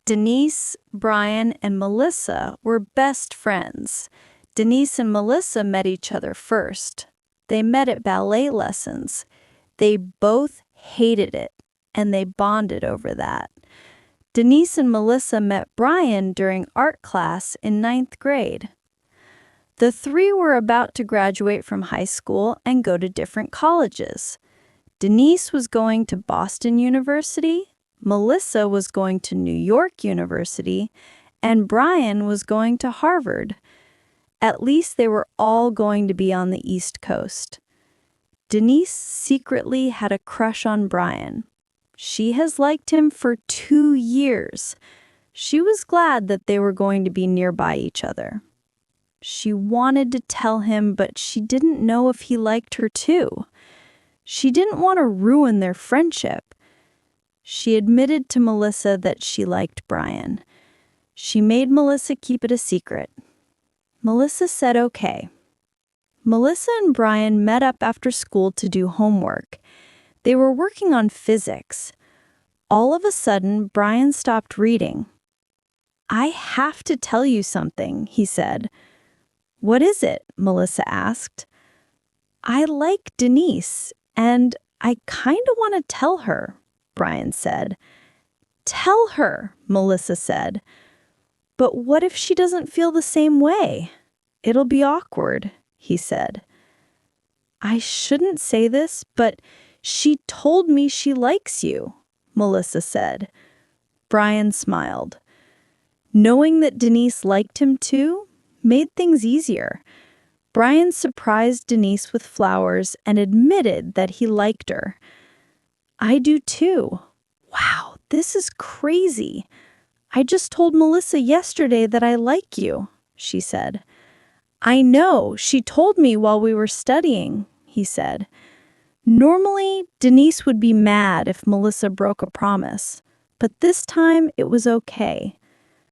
Denise, Brian, and Melissa were best friends. Denise and Melissa met each other first. They met at ballet lessons. They both hated it, and they bonded over that. Denise and Melissa met Brian during art class in ninth grade. The three were about to graduate from high school and go to different colleges. Denise was going to Boston University, Melissa was going to New York University, and Brian was going to Harvard. At least they were all going to be on the East Coast. Denise secretly had a crush on Brian. She has liked him for 2 years. She was glad that they were going to be nearby each other. She wanted to tell him, but she didn't know if he liked her too. She didn't want to ruin their friendship. She admitted to Melissa that she liked Brian. She made Melissa keep it a secret. Melissa said okay. Melissa and Brian met up after school to do homework. They were working on physics. All of a sudden, Brian stopped reading. "I have to tell you something," he said. "What is it?" Melissa asked. "I like Denise, and I kind of want to tell her," Brian said. "Tell her," Melissa said. "But what if she doesn't feel the same way? It'll be awkward," he said. "I shouldn't say this, but she told me she likes you," Melissa said. Brian smiled. Knowing that Denise liked him too made things easier. Brian surprised Denise with flowers and admitted that he liked her. "I do too. Wow, this is crazy. I just told Melissa yesterday that I like you," she said. "I know, she told me while we were studying," he said. Normally, Denise would be mad if Melissa broke a promise, but this time it was okay.